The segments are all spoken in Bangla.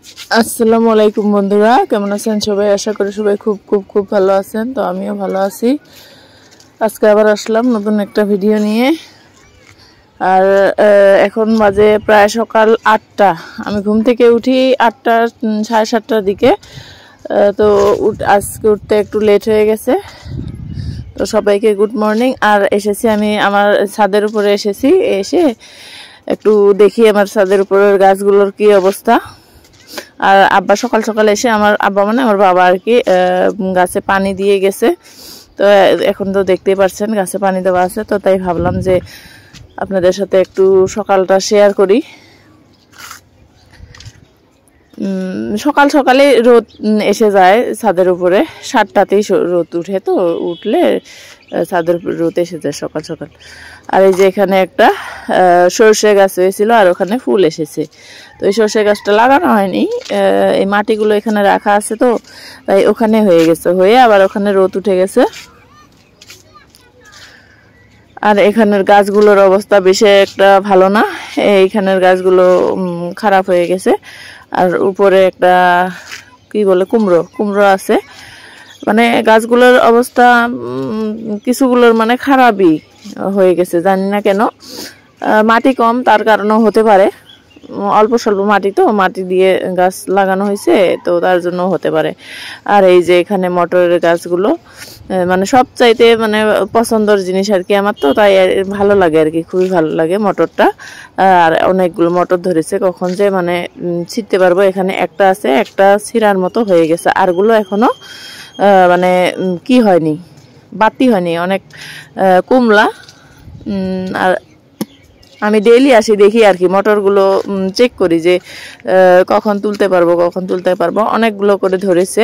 আসসালামু আলাইকুম বন্ধুরা, কেমন আছেন সবাই? আশা করি সবাই খুব খুব খুব ভালো আছেন। তো আমিও ভালো আছি। আজকে আবার আসলাম নতুন একটা ভিডিও নিয়ে। আর এখন বাজে প্রায় সকাল 8টা। আমি ঘুম থেকে উঠি 8টা, 7:30টার দিকে। তো আজকে উঠতে একটু লেট হয়ে গেছে। তো সবাইকে গুড মর্নিং। আর এসেছি আমি আমার ছাদের উপরে এসেছি, এসে একটু দেখি আমার ছাদের উপরের গাছগুলোর কি অবস্থা। আর আব্বা সকাল সকাল এসে, আমার আব্বা মানে আমার বাবা আর কি, গাছে পানি দিয়ে গেছে। তো এখন তো দেখতেই পাচ্ছেন গাছে পানি দেওয়া আছে। তো তাই ভাবলাম যে আপনাদের সাথে একটু সকালটা শেয়ার করি। সকাল সকালে রোদ এসে যায় ছাদের উপরে, 7টাতেই রোদ উঠে। তো উঠলে ছাদের উপরে রোদ এসে যায় সকাল সকাল। আর এই যে এখানে একটা সর্ষে গাছ হয়েছিল, আর ওখানে ফুল এসেছে। তো এই সর্ষে গাছটা লাগানো হয়নি, এই মাটিগুলো এখানে রাখা আছে, তো তাই ওখানে হয়ে গেছে, হয়ে আবার ওখানে রোদ উঠে গেছে। আর এখানের গাছগুলোর অবস্থা বেশি একটা ভালো না, এইখানের গাছগুলো খারাপ হয়ে গেছে। আর উপরে একটা কি বলে কুমড়ো আছে। মানে গাছগুলোর অবস্থা কিছুগুলোর মানে খারাপই হয়ে গেছে, জানি না কেন। মাটি কম, তার কারণেও হতে পারে। অল্প স্বল্প মাটি, তো মাটি দিয়ে গাছ লাগানো হয়েছে, তো তার জন্য হতে পারে। আর এই যে এখানে মটরের গাছগুলো, মানে সবচাইতে মানে পছন্দের জিনিস আর কি আমার, তো তাই ভালো লাগে আর কি, খুবই ভালো লাগে মটরটা। আর অনেকগুলো মটর ধরেছে, কখন যে মানে ছিঁড়তে পারবো। এখানে একটা আছে, একটা ছিঁড়ার মতো হয়ে গেছে, আরগুলো এখনো মানে কি হয়নি, বাতি হয়নি, অনেক কুমলা। আর আমি ডেইলি আসি, দেখি আর কি মটরগুলো চেক করি যে কখন তুলতে পারবো। অনেকগুলো করে ধরেছে,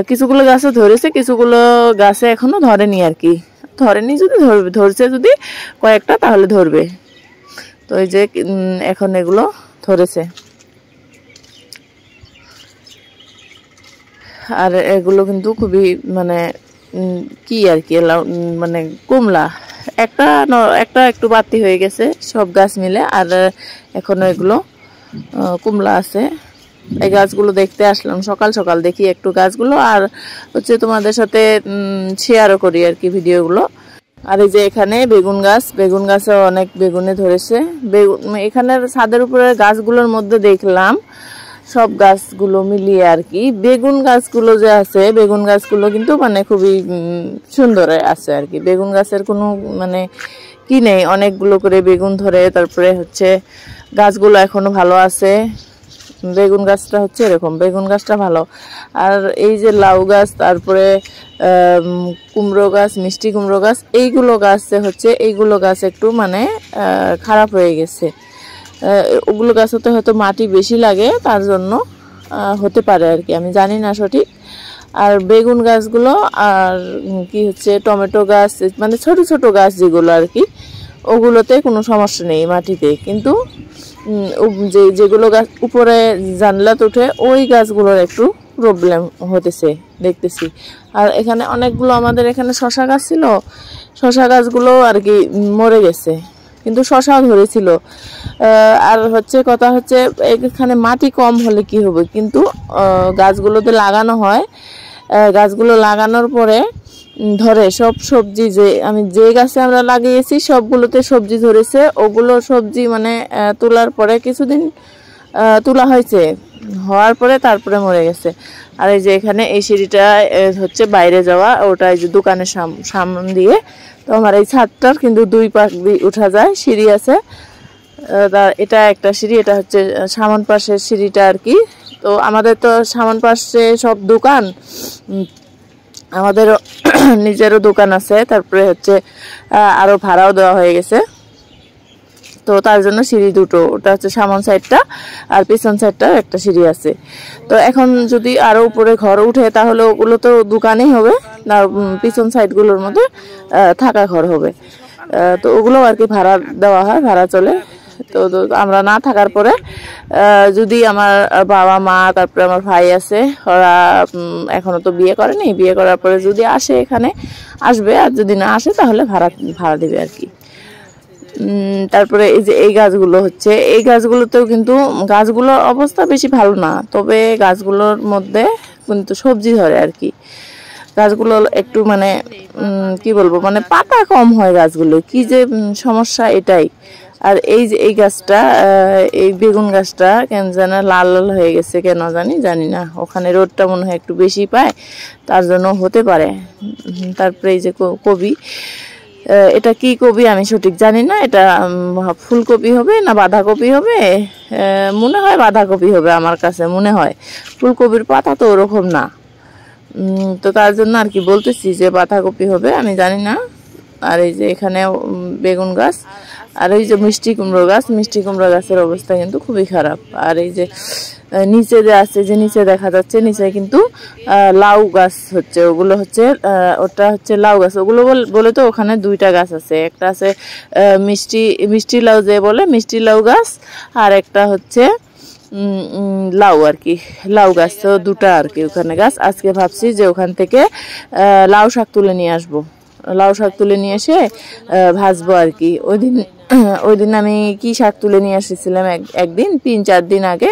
কিছুগুলো গাছে ধরেছে, কিছুগুলো গাছে এখনো ধরেনি আর কি। ধরেনি, যদি ধরছে যদি কয়েকটা, তাহলে ধরবে। তো এই যে এখন এগুলো ধরেছে। আর এগুলো কিন্তু খুবই মানে কি আর কি, মানে কুমলা। একটা একটু বাতি হয়ে গেছে সব গাছ মিলে, আর এখনো এগুলো কুমলা আছে। এই গাছগুলো দেখতে আসলাম সকাল সকাল, দেখি একটু গাছগুলো, আর হচ্ছে তোমাদের সাথে শেয়ারও করি আর কি ভিডিওগুলো। আর এই যে এখানে বেগুন গাছে অনেক বেগুনে ধরেছে। এখানের ছাদের উপরে গাছগুলোর মধ্যে দেখলাম সব গাছগুলো মিলিয়ে আর কি, বেগুন গাছগুলো যে আছে, বেগুন গাছগুলো কিন্তু মানে খুবই সুন্দর আছে আর কি। বেগুন গাছের কোনো মানে কি নেই, অনেকগুলো করে বেগুন ধরে। তারপরে হচ্ছে গাছগুলো এখনো ভালো আছে। বেগুন গাছটা হচ্ছে এরকম, বেগুন গাছটা ভালো। আর এই যে লাউ গাছ, তারপরে কুমড়ো গাছ, মিষ্টি কুমড়ো গাছ, এইগুলো গাছ একটু মানে খারাপ হয়ে গেছে। ওগুলো গাছতে হয়তো মাটি বেশি লাগে, তার জন্য হতে পারে আর কি, আমি জানি না সঠিক। আর বেগুন গাছগুলো, আর কি হচ্ছে টমেটো গাছ, মানে ছোট ছোট গাছ যেগুলো আর কি, ওগুলোতে কোনো সমস্যা নেই মাটিতে। কিন্তু যেগুলো গাছ উপরে জানলাতে উঠে, ওই গাছগুলোর একটু প্রবলেম হতেছে দেখতেছি। আর এখানে অনেকগুলো আমাদের এখানে শশা গাছ ছিল, শশা গাছগুলো আর কি মরে গেছে, কিন্তু শশাও ধরেছিল। আর হচ্ছে কথা হচ্ছে, এখানে মাটি কম হলে কি হবে, কিন্তু গাছগুলোতে লাগানো হয়, গাছগুলো লাগানোর পরে ধরে সব সবজি, আমি যে গাছে আমরা লাগিয়েছি সবগুলোতে সবজি ধরেছে। ওগুলো সবজি মানে তোলার পরে কিছুদিন তোলা হয়েছে, হওয়ার পরে তারপরে মরে গেছে। আর এই যে এখানে এই সিঁড়িটা হচ্ছে বাইরে যাওয়া, ওটা এই যে দোকানের সামনে দিয়ে। তো আমার এই ছাদটার কিন্তু 2 পাশ দিয়ে উঠা যায়, সিঁড়ি আছে। এটা একটা সিঁড়ি, এটা হচ্ছে সামন পাশের সিঁড়িটা আর কি। তো আমাদের তো সামন পাশে সব দোকান, আমাদের নিজেরও দোকান আছে। তারপরে হচ্ছে আরো ভাড়াও দেওয়া হয়ে গেছে, তো তার জন্য সিঁড়ি দুটো, ওটা হচ্ছে সামন সাইডটা, আর পিছন সাইডটা একটা সিঁড়ি আছে। তো এখন যদি আরো উপরে ঘর উঠে, তাহলে ওগুলো তো দোকানই হবে, আর পিছন সাইডগুলোর মধ্যে থাকা ঘর হবে। তো ওগুলো আর কি ভাড়া দেওয়া হয়, ভাড়া চলে। তো আমরা না থাকার পরে যদি আমার বাবা মা, তারপরে আমার ভাই আছে, ওরা এখনো তো বিয়ে করেনি, বিয়ে করার পরে যদি আসে এখানে আসবে, আর যদি না আসে তাহলে ভাড়া দিবে আর কি। তারপরে এই যে এই গাছগুলো হচ্ছে, এই গাছগুলোতেও কিন্তু গাছগুলোর অবস্থা বেশি ভালো না, তবে গাছগুলোর মধ্যে কিন্তু সবজি ধরে আর কি। গাছগুলো একটু মানে কি বলবো, মানে পাতা কম হয় গাছগুলো, কি যে সমস্যা এটাই। আর এই যে এই গাছটা, এই বেগুন গাছটা কেন যেন লাল লাল হয়ে গেছে, কেন জানি না, ওখানে রোদটা মনে হয় একটু বেশি পায়, তার জন্য হতে পারে। তারপরে এই যে কবি, এটা কি কবি আমি সঠিক জানি না, এটা ফুলকপি হবে না বাঁধাকপি হবে, মনে হয় বাঁধাকপি হবে আমার কাছে মনে হয়, ফুলকপির পাতা তো ওরকম না। তো তার জন্য আর কি বলতেছি যে বাঁধাকপি হবে, আমি জানি না। আর এই যে এখানে বেগুন গাছ, আর এই যে মিষ্টি কুমড়ো গাছ, মিষ্টি কুমড়ো গাছের অবস্থা কিন্তু খুবই খারাপ। আর এই যে নিচে যে আছে, যে নিচে দেখা যাচ্ছে, নিচে কিন্তু লাউ গাছ হচ্ছে, ওগুলো হচ্ছে ওটা হচ্ছে লাউ গাছ, ওগুলো বলে তো ওখানে দুইটা গাছ আছে, একটা আছে মিষ্টি লাউ যে বলে মিষ্টি লাউ গাছ, আর একটা হচ্ছে লাউ আর কি, লাউ গাছ, তো দুটা আর কি ওখানে গাছ। আজকে ভাবছি যে ওখান থেকে লাউ শাক তুলে নিয়ে আসবো, লাউ শাক তুলে নিয়ে এসে ভাজবো আর কি। ওই দিন আমি কি শাক তুলে নিয়ে এসেছিলাম একদিন 3-4 দিন আগে,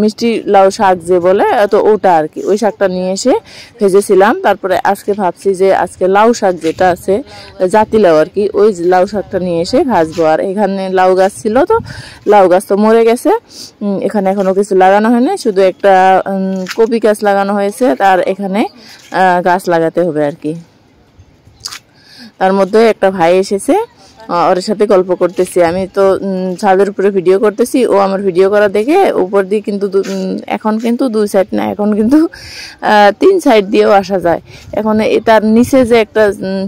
মিষ্টি লাউ শাক যে বলে, তো ওটা আর কি, ওই শাকটা নিয়ে এসে ভেজেছিলাম। তারপরে আজকে ভাবছি যে আজকে লাউ শাক যেটা আছে জাতি লাউ আর কি, ওই লাউ শাকটা নিয়ে এসে ভাজবো। আর এখানে লাউ গাছ ছিল, তো লাউ গাছ তো মরে গেছে, এখানে এখনো কিছু লাগানো হয়নি, শুধু একটা কপি গাছ লাগানো হয়েছে, আর এখানে গাছ লাগাতে হবে আর কি। তার মধ্যে একটা ভাই এসেছে, ওর সাথে গল্প করতেছি, আমি তো ছাদের উপরে ভিডিও করতেছি, ও আমার ভিডিও করা দেখে উপর দিয়ে কিন্তু এখন কিন্তু 2 সাইড না, এখন কিন্তু 3 সাইড দিয়েও আসা যায়। এখন তার নিচে যে একটা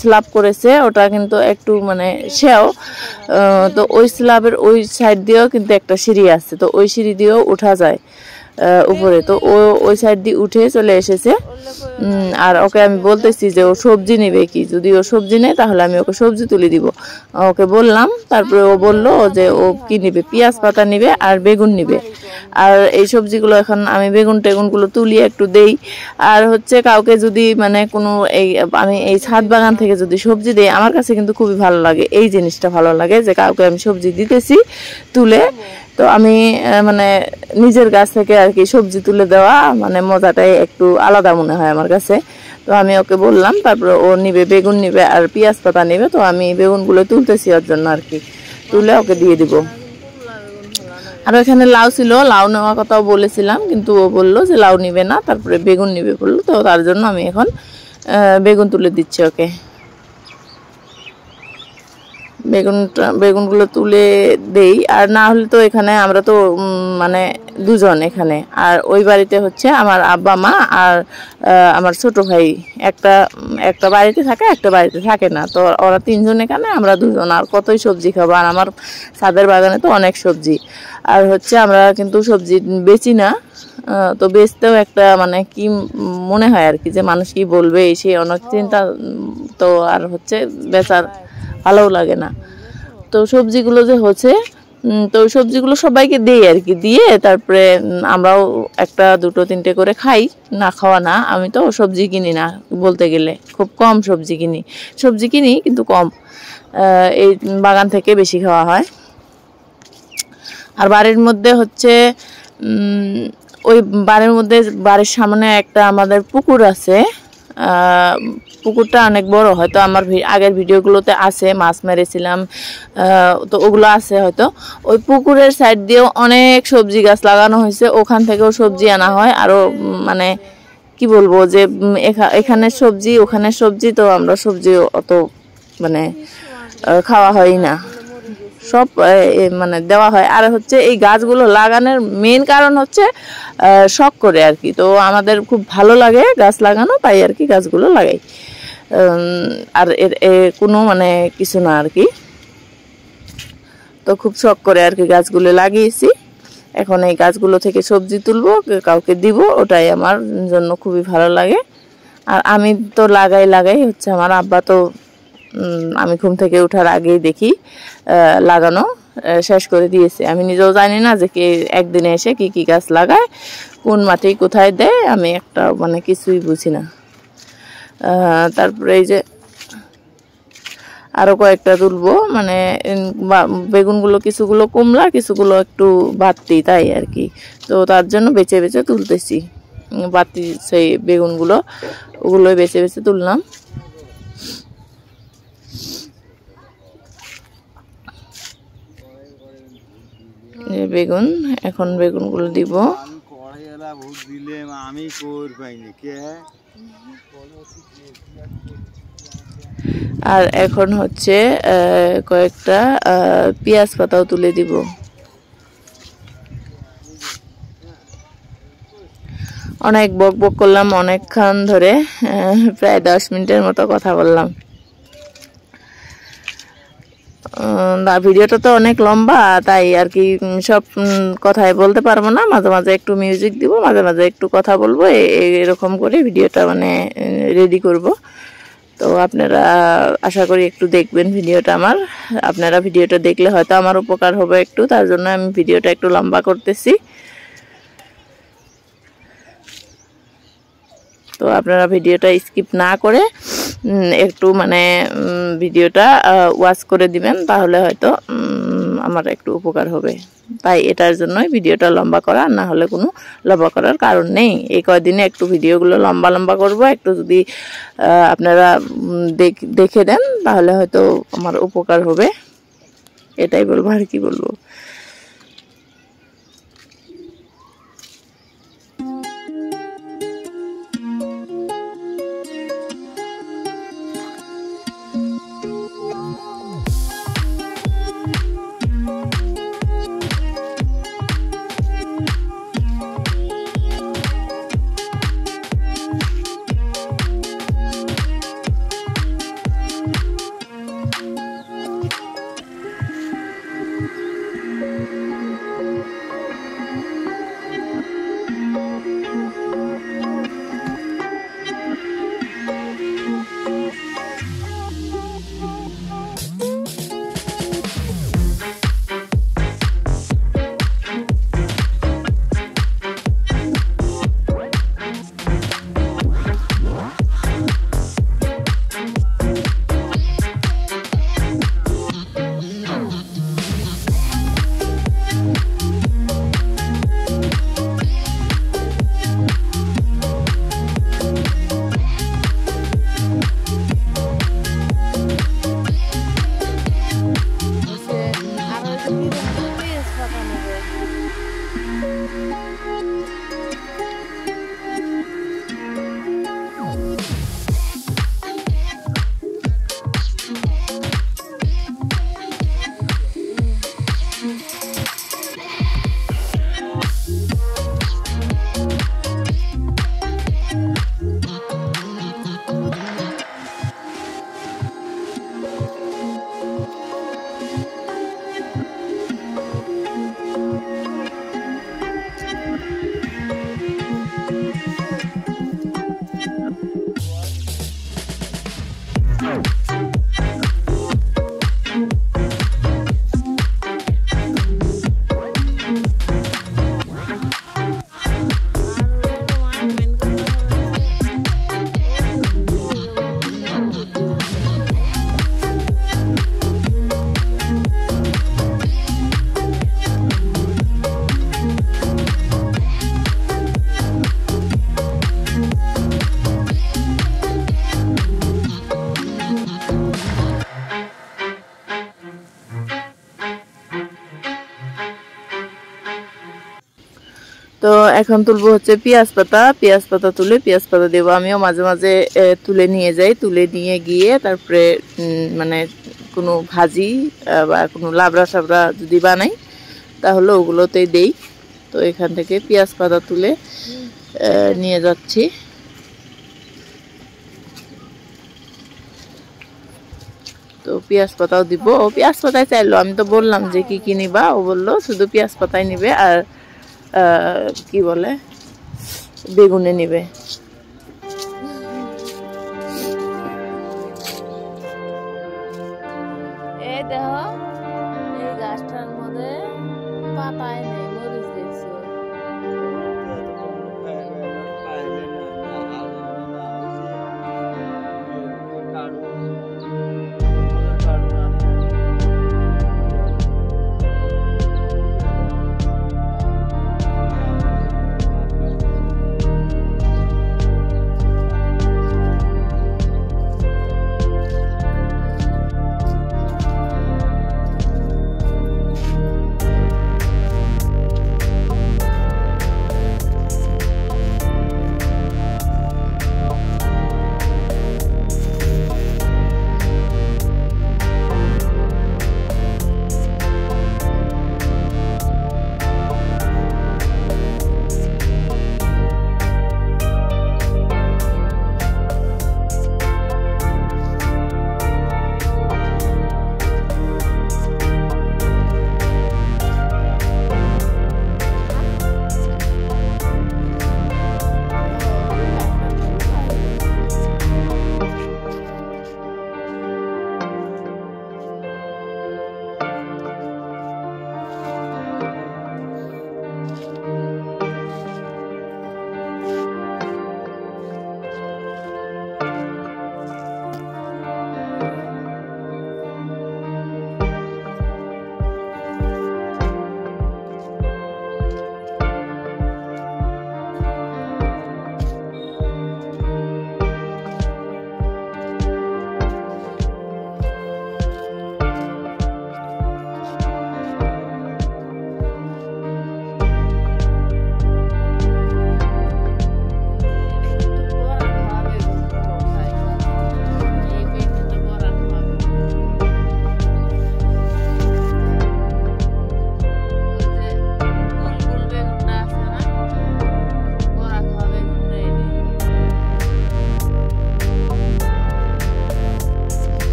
স্ল্যাব করেছে, ওটা কিন্তু একটু মানে সেও, তো ওই স্ল্যাবের ওই সাইড দিয়েও কিন্তু একটা সিঁড়ি আছে, তো ওই সিঁড়ি দিয়েও ওঠা যায় উপরে। তো ও ওই সাইড দিয়ে উঠে চলে এসেছে। আর ওকে আমি বলতেছি যে ও সবজি নেবে কি, যদি ও সবজি নেয় তাহলে আমি ওকে সবজি তুলে দিব, ওকে বললাম। তারপরে ও বললো যে ও কি নিবে, পেঁয়াজ পাতা নিবে আর বেগুন নিবে। আর এই সবজিগুলো এখন আমি বেগুন টেগুনগুলো তুলিয়ে একটু দেই। আর হচ্ছে কাউকে যদি মানে কোনো আমি এই ছাদ বাগান থেকে যদি সবজি দেই, আমার কাছে কিন্তু খুবই ভালো লাগে, এই জিনিসটা ভালো লাগে যে কাউকে আমি সবজি দিতেছি তুলে। তো আমি মানে নিজের গাছ থেকে আর কি সবজি তুলে দেওয়া মানে মজাটাই একটু আলাদা মনে হয় আমার কাছে। তো আমি ওকে বললাম, তারপরে ও নিবে, বেগুন নিবে আর পেঁয়াজ পাতা নেবে, তো আমি বেগুনগুলো তুলতেছি ওর জন্য আর কি, তুলে ওকে দিয়ে দিব। আর ওখানে লাউ ছিল, লাউ নেওয়ার কথাও বলেছিলাম, কিন্তু ও বললো যে লাউ নিবে না, তারপরে বেগুন নিবে বললো, তো তার জন্য আমি এখন বেগুন তুলে দিচ্ছি ওকে। বেগুনগুলো তুলে দেই, আর না হলে তো এখানে আমরা তো মানে দুজন এখানে, আর ওই বাড়িতে হচ্ছে আমার আব্বা মা আর আমার ছোট ভাই, একটা বাড়িতে থাকে, একটা বাড়িতে থাকে না, তো ওরা 3 জন এখানে, আমরা 2 জন, আর কতই সবজি খাবো। আর আমার ছাদের বাগানে তো অনেক সবজি, আর হচ্ছে আমরা কিন্তু সবজি বেচি না, তো বেচতেও একটা মানে কি মনে হয় আর কি, যে মানুষ কি বলবে সে অনেক চিন্তা, তো আর হচ্ছে বেচার ভালোও লাগে না। তো সবজিগুলো যে হচ্ছে, তো সবজিগুলো সবাইকে দেই আর কি, দিয়ে তারপরে আমরাও 1, 2, 3টে করে খাই, না খাওয়া না। আমি তো সবজি কিনি না, বলতে গেলে খুব কম সবজি কিনি কিন্তু কম, এই বাগান থেকে বেশি খাওয়া হয়। আর বাড়ির মধ্যে হচ্ছে ওই বাড়ির সামনে একটা আমাদের পুকুর আছে, পুকুরটা অনেক বড়, হয়তো আমার আগের ভিডিওগুলোতে আছে, মাছ মেরেছিলাম, তো ওগুলো আছে হয়তো। ওই পুকুরের সাইড দিয়েও অনেক সবজি গাছ লাগানো হয়েছে, ওখান থেকেও সবজি আনা হয়। আরও মানে কি বলবো, যে এখানে সবজি ওখানে সবজি, তো আমরা সবজি অত মানে খাওয়া হয় না, সব মানে দেওয়া হয়। আর হচ্ছে এই গাছগুলো লাগানোর মেন কারণ হচ্ছে শখ করে আর কি, তো আমাদের খুব ভালো লাগে গাছ লাগানো, তাই আর কি গাছগুলো লাগাই। আর কোনো মানে কিছু না আর কি, তো খুব শখ করে আর কি গাছগুলো লাগিয়েছি। এখন এই গাছগুলো থেকে সবজি তুলবো, কাউকে দিব, ওটাই আমার জন্য খুবই ভালো লাগে। আর আমি তো লাগাই হচ্ছে, আমার আব্বা তো আমি ঘুম থেকে ওঠার আগেই দেখি লাগানো শেষ করে দিয়েছে। আমি নিজেও জানি না যে কে একদিনে এসে কি গাছ লাগায়, কোন মাটি কোথায় দেয়, আমি একটা মানে কিছুই বুঝি না। তারপরে এই যে আরও কয়েকটা তুলবো, মানে বেগুনগুলো কিছুগুলো কমলা কিছুগুলো একটু বাড়তি, তাই আর কি। তো তার জন্য বেছে বেছে তুলতেছি বাড়তি সেই বেগুনগুলো, ওগুলোই বেছে বেছে তুললাম। বেগুন, এখন বেগুনগুলো দিব। আর এখন হচ্ছে কয়েকটা পেঁয়াজ পাতাও তুলে দিব। অনেক বক বক করলাম অনেকক্ষণ ধরে, প্রায় 10 মিনিটের মতো কথা বললাম। ভিডিওটা তো অনেক লম্বা, তাই আর কি সব কথাই বলতে পারবো না। মাঝে মাঝে একটু মিউজিক দিব, মাঝে মাঝে একটু কথা বলবো, এরকম করে ভিডিওটা মানে রেডি করব। তো আপনারা আশা করি একটু দেখবেন ভিডিওটা আমার। আপনারা ভিডিওটা দেখলে হয়তো আমার উপকার হবে একটু, তার জন্য আমি ভিডিওটা একটু লম্বা করতেছি। তো আপনারা ভিডিওটা স্কিপ না করে একটু মানে ভিডিওটা ওয়াচ করে দিবেন, তাহলে হয়তো আমার একটু উপকার হবে। তাই এটার জন্যই ভিডিওটা লম্বা করা, না হলে কোনো লম্বা করার কারণ নেই। এই কয়দিনে একটু ভিডিওগুলো লম্বা লম্বা করব, একটু যদি আপনারা দেখে দেন তাহলে হয়তো আমার উপকার হবে, এটাই বলবো, আর কি বলবো। তো এখন তুলবো হচ্ছে পেঁয়াজ পাতা তুলে পেঁয়াজ পাতা দেবো। আমিও মাঝে মাঝে তুলে নিয়ে যাই, তুলে নিয়ে গিয়ে তারপরে মানে কোনো ভাজি বা কোনো লাবড়া সাবড়া যদি বানাই তাহলে ওগুলোতেই দেই। তো এখান থেকে পেঁয়াজ পাতা তুলে নিয়ে যাচ্ছি। তো পেঁয়াজ পাতাও দিব। ও পেঁয়াজ পাতায় চাইলো, আমি তো বললাম যে কি কি নিবা, ও বললো শুধু পেঁয়াজ পাতায় নিবে আর কি বলে বেগুনে নিবে। এই দেখো এই গাছটার মধ্যে পাতায় নেই, মরিচ দেখছো।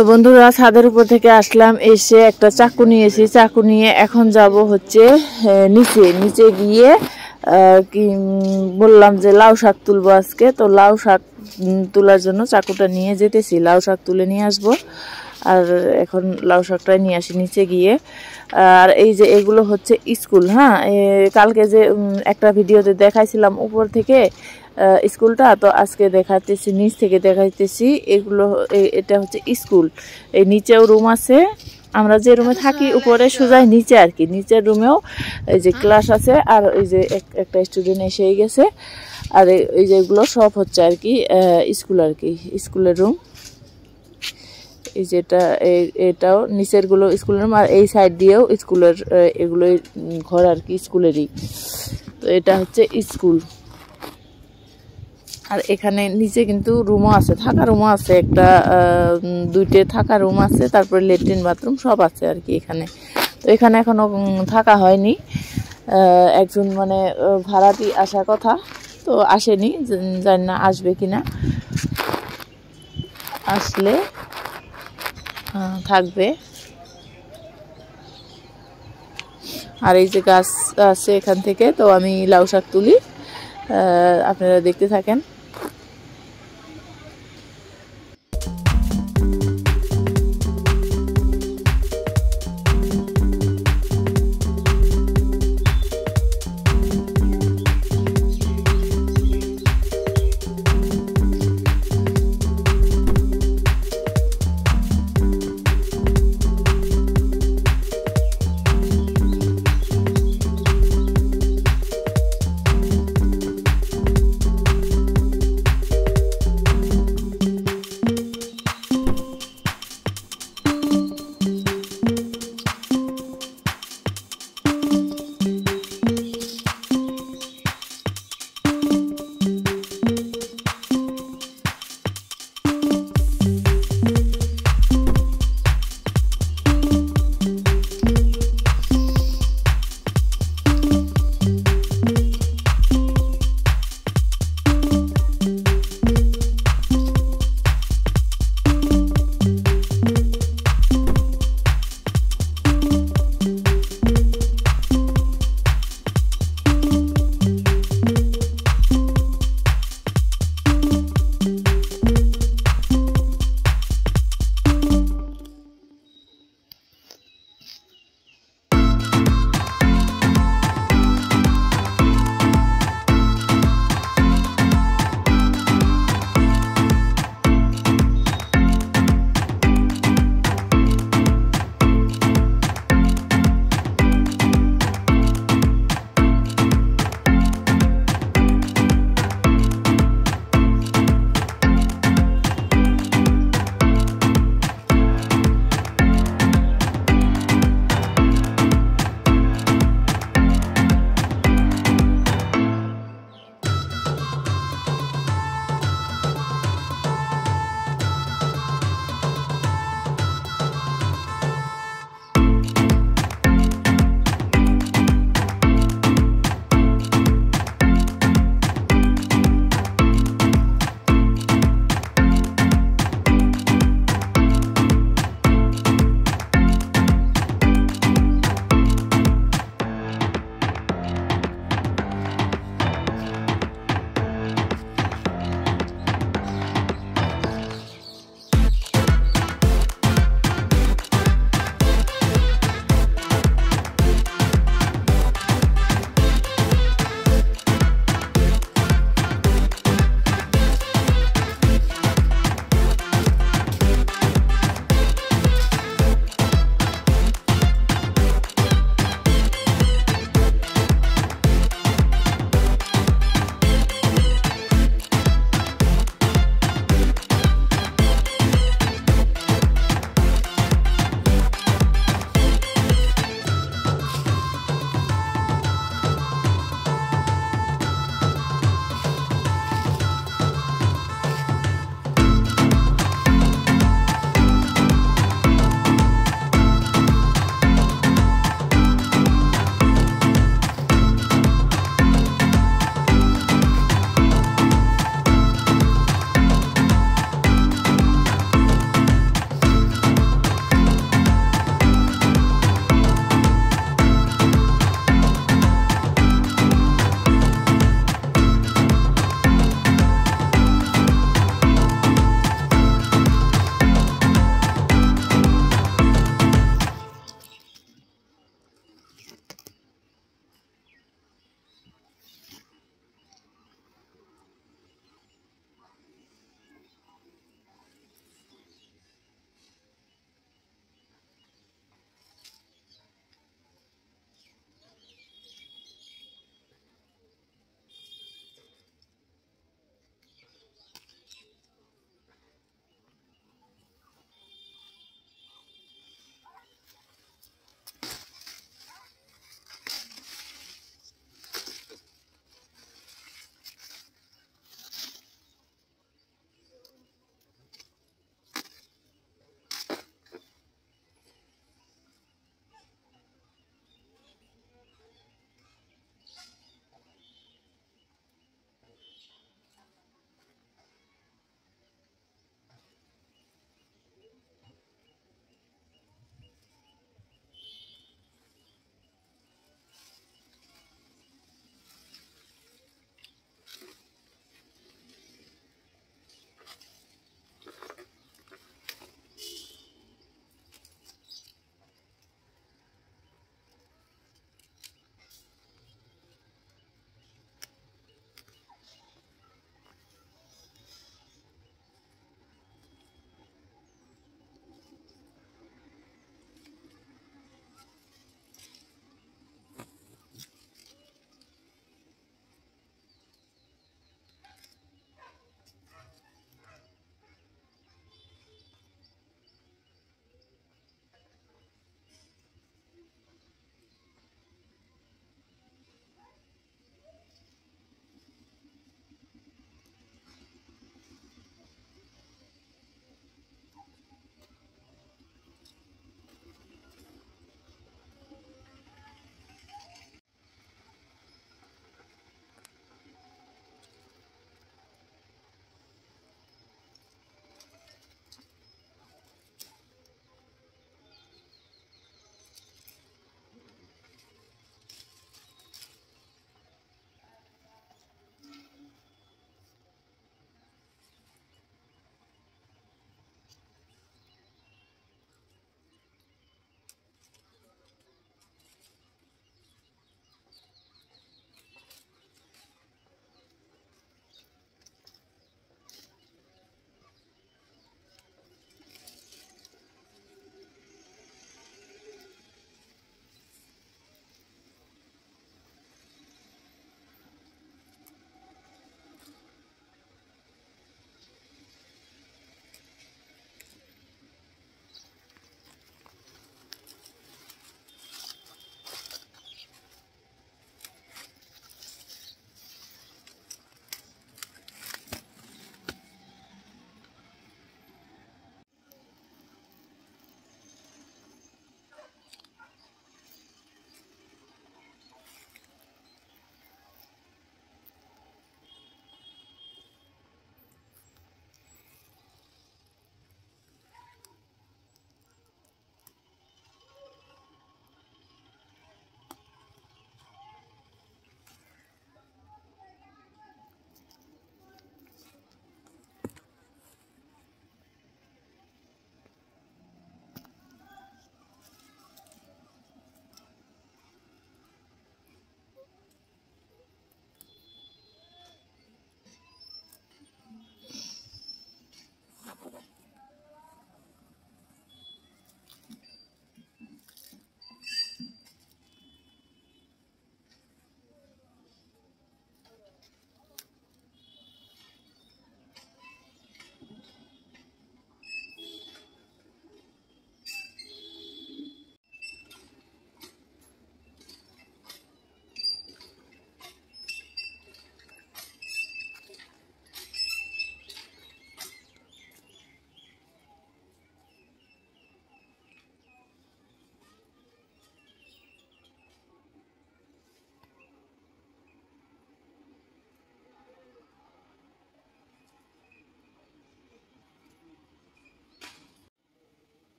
তো বন্ধুরা ছাদের উপর থেকে আসলাম, এসে একটা চাকু নিয়েছি, চাকু নিয়ে এখন যাব হচ্ছে নিচে নিচে গিয়ে কি বললাম যে লাউ শাক তুলবো আজকে। তো লাউ শাক তোলার জন্য চাকুটা নিয়ে যেতেছি, লাউ শাক তুলে নিয়ে আসবো। আর এখন লাউ শাকটাই নিয়ে আসি নিচে গিয়ে। আর এই যে এগুলো হচ্ছে স্কুল, হ্যাঁ কালকে যে একটা ভিডিওতে দেখাইছিলাম উপর থেকে স্কুলটা, তো আজকে দেখাতেছি নিচ থেকে দেখাইতেছি। এগুলো এটা হচ্ছে স্কুল, এই নিচেও রুম আছে, আমরা যে রুমে থাকি উপরে সোজাই নিচে আর কি, নিচের রুমেও এই যে ক্লাস আছে। আর এই যে একটা স্টুডেন্ট এসেই গেছে। আর এই যেগুলো সব হচ্ছে আর কি স্কুল আর কি, স্কুলের রুম। এই যেটা এটাও নিচের গুলো স্কুলের রুম, আর এই সাইড দিয়েও স্কুলের এগুলো ঘর আর কি, স্কুলেরই। তো এটা হচ্ছে স্কুল। আর এখানে নিচে কিন্তু রুমও আছে, থাকা রুমও আছে, একটা দুইটা থাকা রুম আছে, তারপরে ল্যাট্রিন বাথরুম সব আছে আর কি এখানে। তো এখানে এখনো থাকা হয়নি, একজন মানে ভাড়াটি আসার কথা, তো আসেনি, জানি না আসবে কিনা, আসলে থাকবে। আর এই যে গাছ আছে এখান থেকে, তো আমি লাউ শাক তুলি, আপনারা দেখতে থাকেন।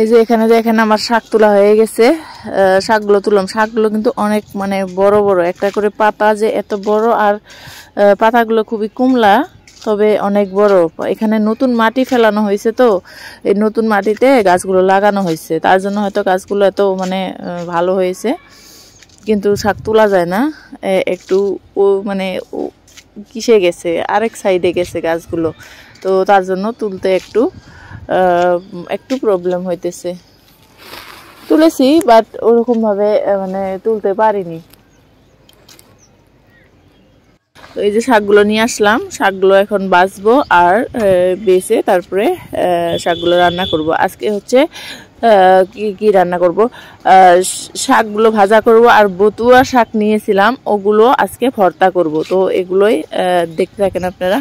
এই যে এখানে দেখেন আমার শাক তোলা হয়ে গেছে। শাকগুলো তুললাম, শাকগুলো কিন্তু অনেক মানে বড় বড়, একটা করে পাতা যে এত বড়, আর পাতাগুলো খুবই কুমলা, তবে অনেক বড়। এখানে নতুন মাটি ফেলানো হয়েছে, তো এই নতুন মাটিতে গাছগুলো লাগানো হয়েছে, তার জন্য হয়তো গাছগুলো এত মানে ভালো হয়েছে, কিন্তু শাক তোলা যায় না। একটু ও মানে কিসে গেছে, আরেক সাইডে গেছে গাছগুলো, তো তার জন্য তুলতে একটু প্রবলেম হইতেছে। তুলেছি বাট ওরকম ভাবে মানে তুলতে পারিনি। তো এই যে শাকগুলো নিয়ে আসলাম, শাকগুলো এখন বাছবো আর বেছে তারপরে শাকগুলো রান্না করব। আজকে হচ্ছে কি কি রান্না করব, শাকগুলো ভাজা করব, আর বতুয়া শাক নিয়েছিলাম ওগুলো আজকে ভর্তা করব। তো এগুলোই দেখতে থাকেন আপনারা।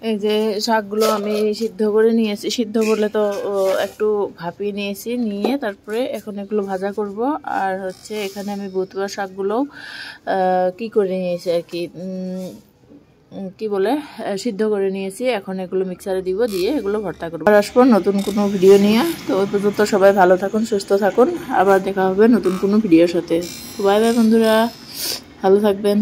এই যে শাকগুলো আমি সিদ্ধ করে নিয়েছি, সিদ্ধ করলে তো একটু ভাপিয়ে নিয়েছি, নিয়ে তারপরে এখন এগুলো ভাজা করব। আর হচ্ছে এখানে আমি বতুয়া শাকগুলো কি করে নিয়েছি আর কি, কি বলে সিদ্ধ করে নিয়েছি। এখন এগুলো মিক্সারে দিব, দিয়ে এগুলো ভর্তা করবো। আর আসবো নতুন কোনো ভিডিও নিয়ে। তো ওই পর্যন্ত সবাই ভালো থাকুন, সুস্থ থাকুন, আবার দেখা হবে নতুন কোনো ভিডিওর সাথে। বাই বাই বন্ধুরা, ভালো থাকবেন।